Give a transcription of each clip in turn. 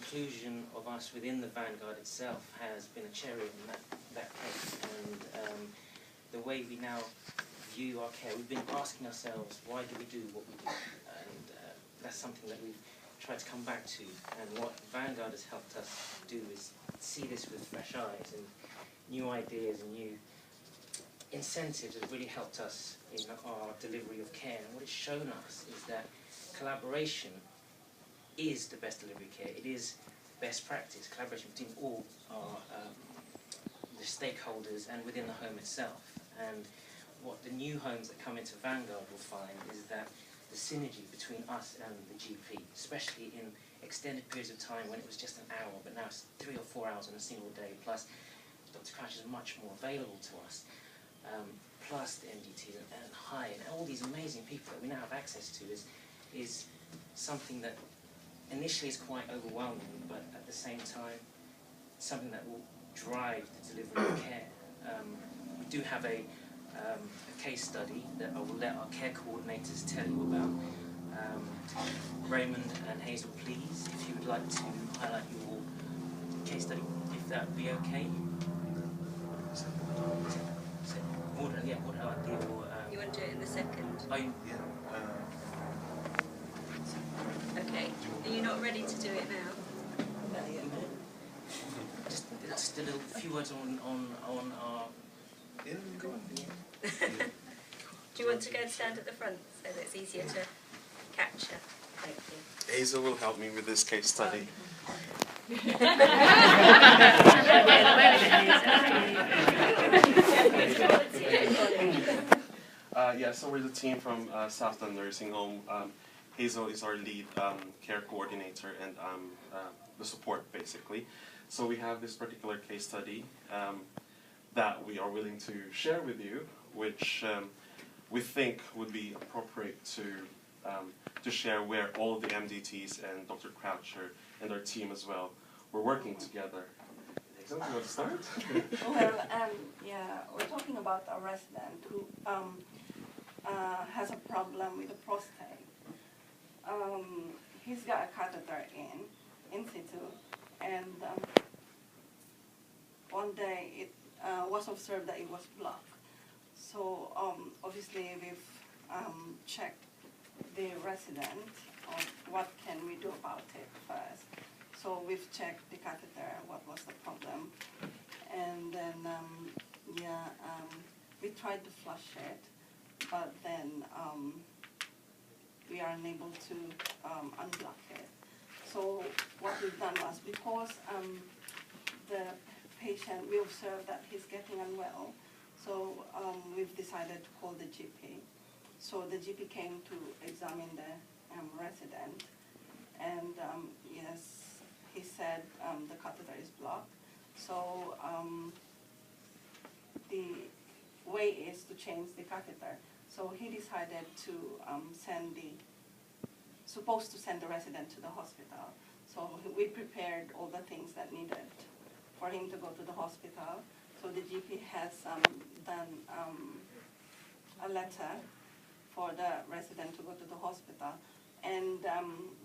inclusion of us within the Vanguard itself has been a cherry on that cake. And the way we now view our care, we've been asking ourselves, why do we do what we do? And that's something that we've tried to come back to. And what Vanguard has helped us do is see this with fresh eyes and new ideas and new incentives have really helped us in our delivery of care. And what it's shown us is that collaboration is the best delivery of care. It is best practice, collaboration between all our the stakeholders and within the home itself. And what the new homes that come into Vanguard will find is that the synergy between us and the GP, especially in extended periods of time when it was just an hour, but now it's 3 or 4 hours on a single day, plus Dr. Crouch is much more available to us, plus the MDT and HIE and all these amazing people that we now have access to is something that initially is quite overwhelming, but at the same time, something that will drive the delivery of care. We do have a case study that I will let our care coordinators tell you about. Raymond and Hazel, please, if you would like to highlight your case study, if that would be okay. You want to do it in the second? Yeah. Okay. Are you not ready to do it now? Just a little few words on our. Yeah, go on. Do you want to go and stand at the front so that it's easier to capture? Thank you. Hazel will help me with this case study. So we're the team from Southdown Nursing Home. Hazel is our lead care coordinator, and I'm the support, basically. So we have this particular case study that we are willing to share with you, which we think would be appropriate to share, where all the MDTs and Dr. Croucher and our team as well were working together. Hazel, do you want to start? Well, yeah, we're talking about a resident who has a problem with the prostate. He's got a catheter in situ, and one day it was observed that it was blocked. So obviously we've checked the resident on what can we do about it first. So we've checked the catheter, what was the problem, and then we tried to flush it, but then we are unable to unblock it. So what we've done was, because the patient, we observed that he's getting unwell, so we've decided to call the GP. So the GP came to examine the resident, and yes, he said the catheter is blocked. So the way is to change the catheter. So he decided to supposed to send the resident to the hospital. So we prepared all the things that needed for him to go to the hospital. So the GP has done a letter for the resident to go to the hospital. And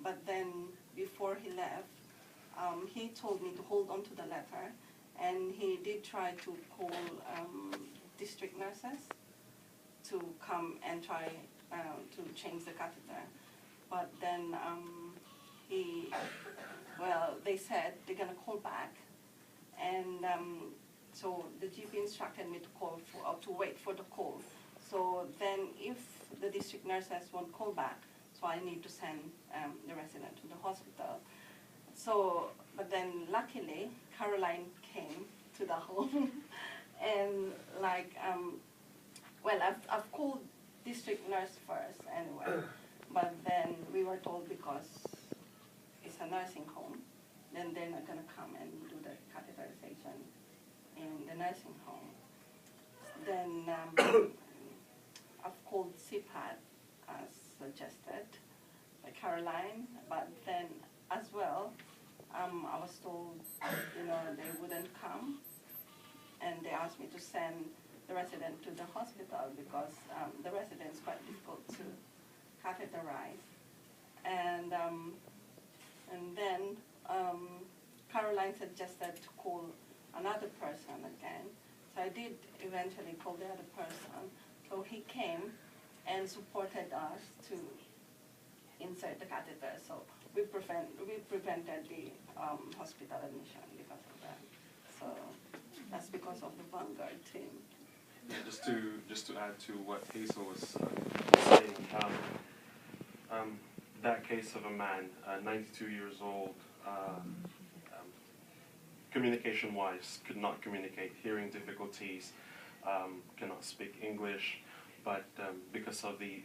but then before he left, he told me to hold on to the letter, and he did try to call district nurses to come and try to change the catheter. But then they said they're gonna call back, and so the GP instructed me to wait for the call. So then if the district nurses won't call back, so I need to send the resident to the hospital. So, but then luckily, Caroline came to the home, and I've called district nurse first anyway, but then we were told because it's a nursing home, then they're not gonna come and do the catheterization in the nursing home. Then I've called CPAD as suggested by Caroline, but then as well, I was told, they wouldn't come, and they asked me to send the resident to the hospital because the resident is quite difficult to catheterize. And then Caroline suggested to call another person again. So I did eventually call the other person. So he came and supported us to insert the catheter. So we prevented the hospital admission because of that. So that's because of the Vanguard team. Yeah, just to add to what Hazel was saying, that case of a man, 92 years old, communication-wise, could not communicate, hearing difficulties, cannot speak English, but because of the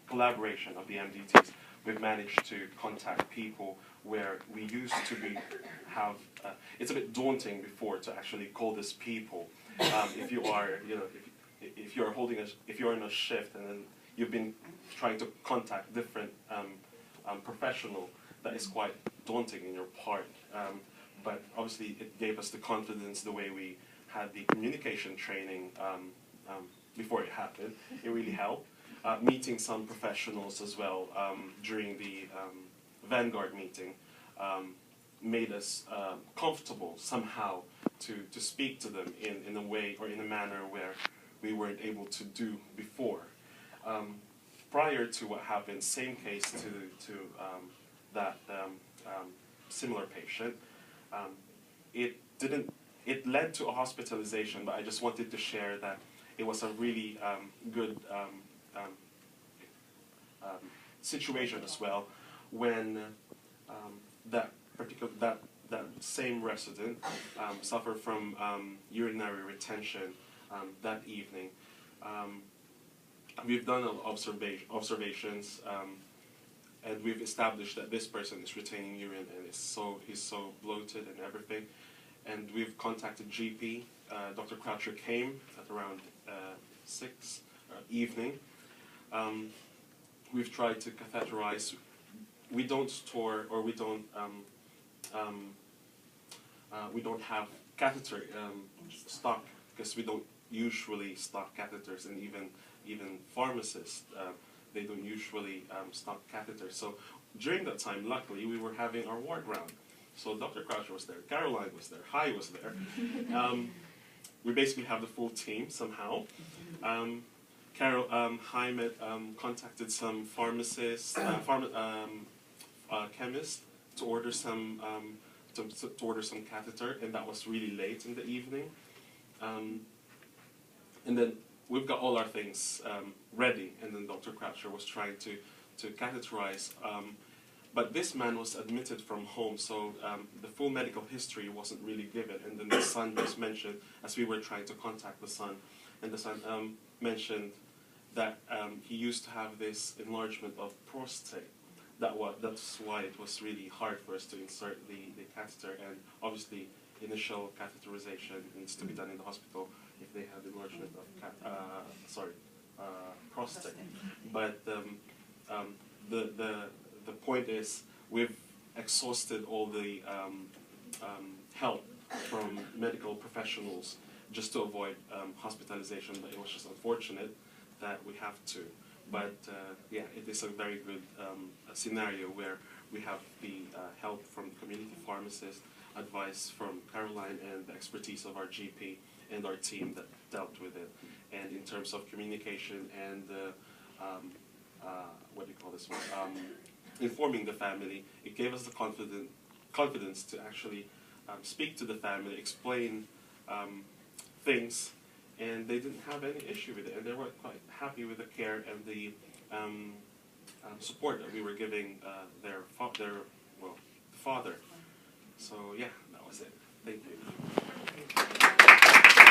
collaboration of the MDTs, we've managed to contact people where we used to have. It's a bit daunting before to actually call these people. If you are, if you're in a shift and then you've been trying to contact different professional, that is quite daunting in your part. But obviously, it gave us the confidence the way we had the communication training before it happened. It really helped. Meeting some professionals as well during the Vanguard meeting made us comfortable somehow to speak to them in a way or in a manner where we weren't able to do before. Prior to what happened, same case to that similar patient, it led to a hospitalization, but I just wanted to share that it was a really good situation as well when that same resident suffered from urinary retention that evening. We've done observations and we've established that this person is retaining urine and he's so bloated and everything. And we've contacted GP. Dr. Croucher came at around 6 evening. We've tried to catheterize. We don't store or we don't have catheter stock because we don't usually stock catheters, and even pharmacists they don't usually stock catheters. So during that time, luckily, we were having our ward round. So Dr. Croucher was there, Caroline was there, Hai was there. We basically have the full team somehow. Hai contacted some pharmacists, chemists to order some catheter, and that was really late in the evening. And then we've got all our things ready, and then Dr. Croucher was trying to catheterize. But this man was admitted from home, so the full medical history wasn't really given. And then the son just mentioned, as we were trying to contact the son, and the son mentioned that he used to have this enlargement of prostate. That's why it was really hard for us to insert the catheter, and obviously initial catheterization needs to be done in the hospital if they have enlargement of prostate. But the point is, we've exhausted all the help from medical professionals just to avoid hospitalization, but it was just unfortunate that we have to. But yeah, it is a very good scenario where we have the help from community pharmacists, advice from Caroline, and the expertise of our GP and our team that dealt with it. And in terms of communication and what do you call this one? Informing the family, it gave us the confidence to actually speak to the family, explain things, and they didn't have any issue with it, and they were quite happy with the care and the support that we were giving their father. So yeah, that was it. Thank you.